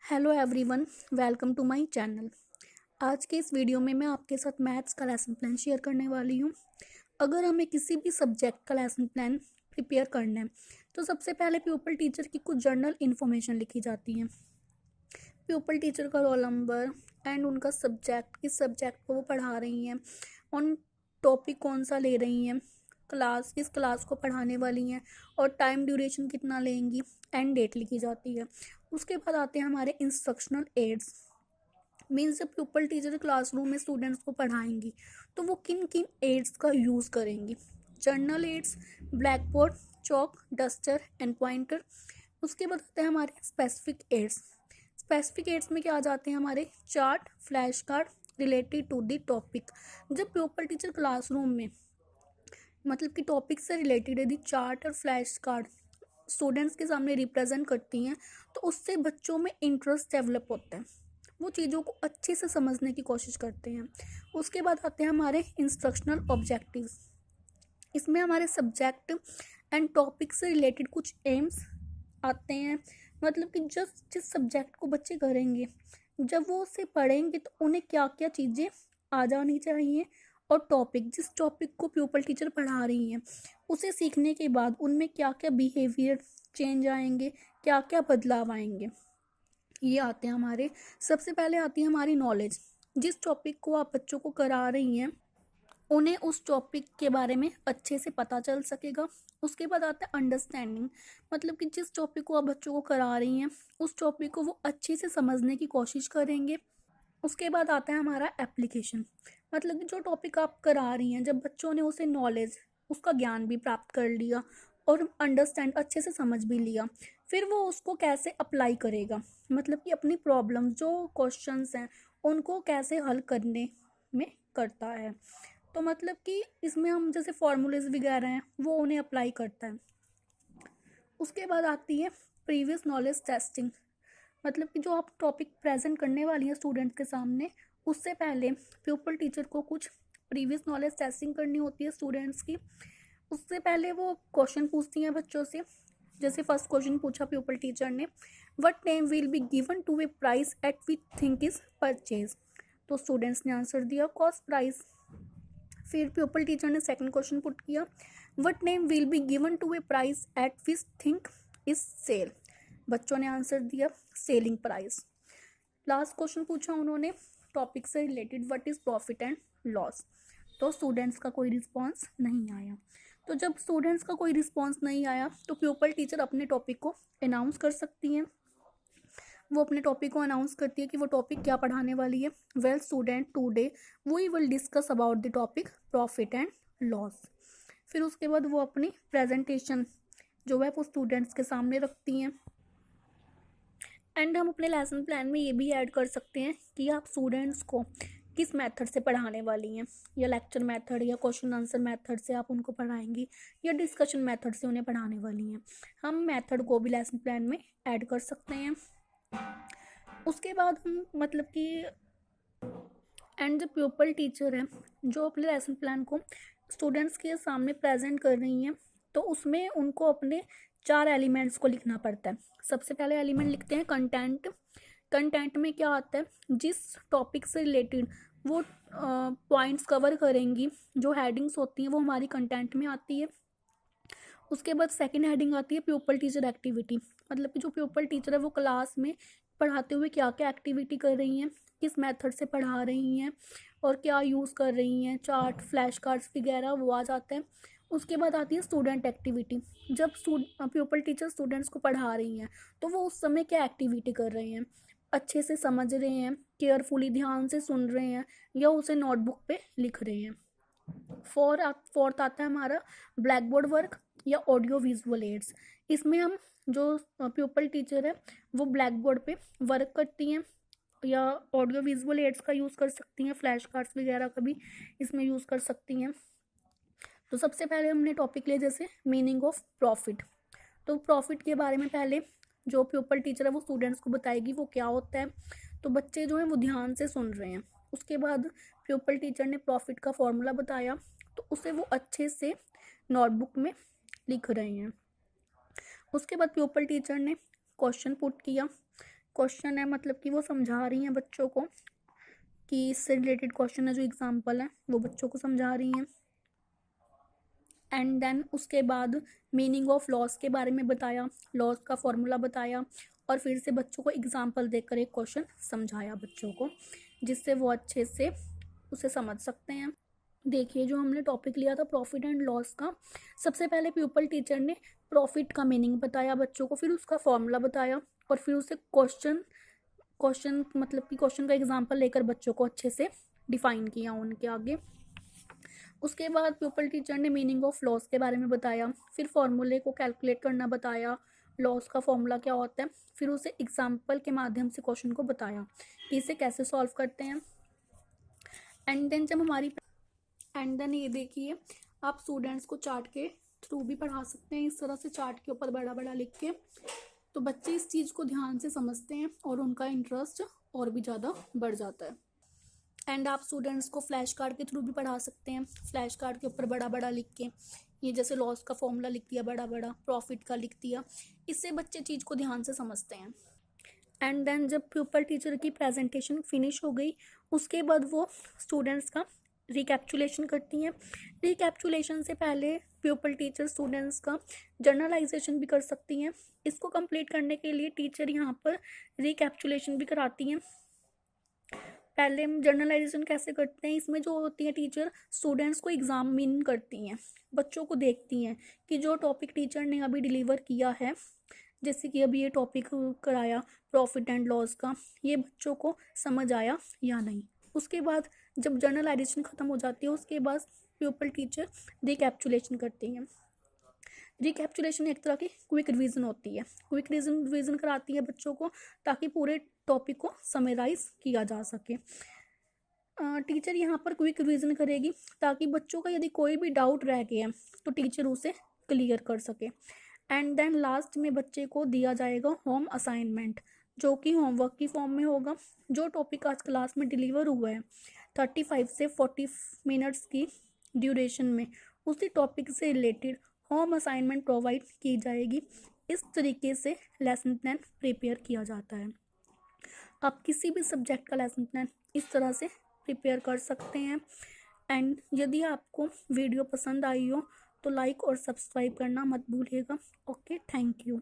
Hello everyone, welcome to my channel. आज के इस वीडियो में मैं आपके साथ मैथ्स का लेसन प्लान शेयर करने वाली हूँ। अगर हमें किसी भी सब्जेक्ट का लेसन प्लान प्रिपेयर करना है तो सबसे पहले प्यूपल टीचर की कुछ जर्नल इन्फॉर्मेशन लिखी जाती है। प्यूपल टीचर का रोल नंबर एंड उनका सब्जेक्ट, किस सब्जेक्ट को वो पढ़ा रही हैं, ऑन टॉपिक कौन सा ले रही हैं, क्लास किस क्लास को पढ़ाने वाली हैं और टाइम ड्यूरेशन कितना लेंगी, एंड डेट लिखी जाती है। उसके बाद आते हैं हमारे इंस्ट्रक्शनल एड्स। मीन्स जब प्यूपल टीचर क्लासरूम में स्टूडेंट्स को पढ़ाएंगी तो वो किन किन एड्स का यूज़ करेंगी। General aids, black board, chalk, duster and pointer. उसके बाद आते हैं हमारे स्पेसिफिक एड्स। स्पेसिफिक एड्स में क्या आ जाते हैं हमारे chart, flash card related to the topic. जब प्यूपल टीचर क्लासरूम में मतलब कि टॉपिक से रिलेटेड यदि चार्ट और फ्लैश कार्ड स्टूडेंट्स के सामने रिप्रेजेंट करती हैं तो उससे बच्चों में इंटरेस्ट डेवलप होता है, वो चीज़ों को अच्छे से समझने की कोशिश करते हैं। उसके बाद आते हैं हमारे इंस्ट्रक्शनल ऑब्जेक्टिव्स। इसमें हमारे सब्जेक्ट एंड टॉपिक से रिलेटेड कुछ एम्स आते हैं। मतलब कि जिस सब्जेक्ट को बच्चे करेंगे, जब वो उसे पढ़ेंगे तो उन्हें क्या क्या चीज़ें आ जानी चाहिए, और टॉपिक जिस टॉपिक को प्यूपल टीचर पढ़ा रही हैं उसे सीखने के बाद उनमें क्या क्या बिहेवियर चेंज आएंगे, क्या क्या बदलाव आएंगे, ये आते हैं हमारे। सबसे पहले आती है हमारी नॉलेज। जिस टॉपिक को आप बच्चों को करा रही हैं उन्हें उस टॉपिक के बारे में अच्छे से पता चल सकेगा। उसके बाद आता है अंडरस्टैंडिंग। मतलब कि जिस टॉपिक को आप बच्चों को करा रही हैं उस टॉपिक को वो अच्छे से समझने की कोशिश करेंगे। उसके बाद आता है हमारा एप्लीकेशन। मतलब कि जो टॉपिक आप करा रही हैं, जब बच्चों ने उसे नॉलेज, उसका ज्ञान भी प्राप्त कर लिया और अंडरस्टैंड अच्छे से समझ भी लिया, फिर वो उसको कैसे अप्लाई करेगा। मतलब कि अपनी प्रॉब्लम्स, जो क्वेश्चंस हैं उनको कैसे हल करने में करता है। तो मतलब कि इसमें हम जैसे फॉर्मूलेज वगैरह हैं वो उन्हें अप्लाई करता है। उसके बाद आती है प्रीवियस नॉलेज टेस्टिंग। मतलब कि जो आप टॉपिक प्रेजेंट करने वाली हैं स्टूडेंट्स के सामने, उससे पहले प्यूपल टीचर को कुछ प्रीवियस नॉलेज टेस्टिंग करनी होती है स्टूडेंट्स की। उससे पहले वो क्वेश्चन पूछती हैं बच्चों से। जैसे फर्स्ट क्वेश्चन पूछा प्यूपल टीचर ने, what name will be given to a price at we think is purchase. तो स्टूडेंट्स ने आंसर दिया कॉस्ट प्राइस। फिर प्यूपल टीचर ने सेकंड क्वेश्चन पुट किया, what name will be given to a price at we think is sale. बच्चों ने answer दिया selling price. Last question पूछा उन्होंने टॉपिक से related, what is profit and loss. तो स्टूडेंट्स का कोई रिस्पॉन्स नहीं आया। तो जब स्टूडेंट्स का कोई रिस्पॉन्स नहीं आया तो प्यूपल टीचर अपने टॉपिक को अनाउंस कर सकती हैं। वो अपने टॉपिक को अनाउंस करती है कि वो टॉपिक क्या पढ़ाने वाली है। Well student, today we will discuss about the topic profit and loss. फिर उसके बाद वो अपनी प्रेजेंटेशन जो है वो स्टूडेंट्स के सामने रखती हैं। एंड हम अपने लेसन प्लान में ये भी ऐड कर सकते हैं कि आप स्टूडेंट्स को किस मेथड से पढ़ाने वाली हैं, या लेक्चर मेथड या क्वेश्चन आंसर मेथड से आप उनको पढ़ाएंगी, या डिस्कशन मेथड से उन्हें पढ़ाने वाली हैं। हम मेथड को भी लेसन प्लान में ऐड कर सकते हैं। उसके बाद हम मतलब कि एंड जो प्यूपल टीचर है जो अपने लेसन प्लान को स्टूडेंट्स के सामने प्रेजेंट कर रही हैं, तो उसमें उनको अपने 4 एलिमेंट्स को लिखना पड़ता है। सबसे पहले एलिमेंट लिखते हैं कंटेंट। कंटेंट में क्या आता है, जिस टॉपिक से रिलेटेड वो पॉइंट्स कवर करेंगी, जो हेडिंग्स होती हैं वो हमारी कंटेंट में आती है। उसके बाद सेकंड हेडिंग आती है प्यूपल टीचर एक्टिविटी। मतलब कि जो प्यूपल टीचर है वो क्लास में पढ़ाते हुए क्या क्या एक्टिविटी कर रही हैं, किस मेथड से पढ़ा रही हैं और क्या यूज़ कर रही हैं, चार्ट, फ्लैश कार्ड्स वगैरह वो आ जाते हैं। उसके बाद आती है स्टूडेंट एक्टिविटी। जब प्यूपल टीचर स्टूडेंट्स को पढ़ा रही हैं तो वो उस समय क्या एक्टिविटी कर रहे हैं, अच्छे से समझ रहे हैं, केयरफुली ध्यान से सुन रहे हैं, या उसे नोटबुक पे लिख रहे हैं। फोर्थ आता है हमारा ब्लैक बोर्ड वर्क या ऑडियो विजुअल एड्स। इसमें हम जो प्यूपल टीचर है वो ब्लैक बोर्ड पे वर्क करती हैं, या ऑडियो विजुअल एड्स का यूज़ कर सकती हैं, फ्लैश कार्ड्स वगैरह का भी इसमें यूज़ कर सकती हैं। तो सबसे पहले हमने टॉपिक लिया जैसे मीनिंग ऑफ प्रॉफिट। तो प्रॉफिट के बारे में पहले जो प्यूपल टीचर है वो स्टूडेंट्स को बताएगी वो क्या होता है। तो बच्चे जो हैं वो ध्यान से सुन रहे हैं। उसके बाद प्यूपल टीचर ने प्रॉफिट का फॉर्मूला बताया तो उसे वो अच्छे से नोटबुक में लिख रहे हैं। उसके बाद प्यूपल टीचर ने क्वेश्चन पुट किया क्वेश्चन है, मतलब कि वो समझा रही हैं बच्चों को कि इससे रिलेटेड क्वेश्चन है, जो एग्जाम्पल है वो बच्चों को समझा रही हैं। एंड देन उसके बाद मीनिंग ऑफ लॉस के बारे में बताया, लॉस का फॉर्मूला बताया, और फिर से बच्चों को एग्जाम्पल देकर एक क्वेश्चन समझाया बच्चों को, जिससे वो अच्छे से उसे समझ सकते हैं। देखिए, जो हमने टॉपिक लिया था प्रॉफिट एंड लॉस का, सबसे पहले प्यूपल टीचर ने प्रॉफिट का मीनिंग बताया बच्चों को, फिर उसका फॉर्मूला बताया, और फिर उसे क्वेश्चन क्वेश्चन मतलब कि क्वेश्चन का एग्जाम्पल लेकर बच्चों को अच्छे से डिफाइन किया उनके आगे। उसके बाद प्यूपल टीचर ने मीनिंग ऑफ लॉस के बारे में बताया, फिर फॉर्मूले को कैलकुलेट करना बताया, लॉस का फॉर्मूला क्या होता है, फिर उसे एग्जाम्पल के माध्यम से क्वेश्चन को बताया कि इसे कैसे सॉल्व करते हैं। एंड देन जब हमारी एंड देन ये देखिए, आप स्टूडेंट्स को चार्ट के थ्रू भी पढ़ा सकते हैं, इस तरह से चार्ट के ऊपर बड़ा बड़ा लिख के, तो बच्चे इस चीज़ को ध्यान से समझते हैं और उनका इंटरेस्ट और भी ज़्यादा बढ़ जाता है। एंड आप स्टूडेंट्स को फ्लैश कार्ड के थ्रू भी पढ़ा सकते हैं, फ्लैश कार्ड के ऊपर बड़ा बड़ा लिख के, ये जैसे लॉस का फॉर्मूला लिख दिया बड़ा बड़ा, प्रॉफिट का लिख दिया, इससे बच्चे चीज़ को ध्यान से समझते हैं। एंड देन जब प्यूपल टीचर की प्रेजेंटेशन फिनिश हो गई, उसके बाद वो स्टूडेंट्स का रिकैप्चुलेशन करती हैं। रिकैप्चुलेशन से पहले प्यूपल टीचर स्टूडेंट्स का जर्नलाइजेशन भी कर सकती हैं। इसको कंप्लीट करने के लिए टीचर यहाँ पर रिकैप्चुलेशन भी कराती हैं। पहले हम जर्नलाइजेशन कैसे करते हैं, इसमें जो होती है टीचर स्टूडेंट्स को एग्जामिन करती हैं, बच्चों को देखती हैं कि जो टॉपिक टीचर ने अभी डिलीवर किया है, जैसे कि अभी ये टॉपिक कराया प्रॉफिट एंड लॉस का, ये बच्चों को समझ आया या नहीं। उसके बाद जब जर्नलाइजेशन ख़त्म हो जाती है, उसके बाद प्यूपल टीचर रिकैप्चुलेशन करती हैं। रिकैप्चुलेशन एक तरह की क्विक रिवीजन होती है, क्विक रिवीजन कराती है बच्चों को, ताकि पूरे टॉपिक को समराइज किया जा सके। टीचर यहाँ पर क्विक रिवीजन करेगी ताकि बच्चों का यदि कोई भी डाउट रह गया तो टीचर उसे क्लियर कर सके। एंड देन लास्ट में बच्चे को दिया जाएगा होम असाइनमेंट, जो कि होमवर्क की फॉर्म में होगा। जो टॉपिक आज क्लास में डिलीवर हुआ है 35 से 40 मिनट्स की ड्यूरेशन में, उसी टॉपिक से रिलेटेड होम असाइनमेंट प्रोवाइड की जाएगी। इस तरीके से लेसन प्लान प्रिपेयर किया जाता है। आप किसी भी सब्जेक्ट का लेसन प्लान इस तरह से प्रिपेयर कर सकते हैं। एंड यदि आपको वीडियो पसंद आई हो तो लाइक और सब्सक्राइब करना मत भूलिएगा। Okay, thank you.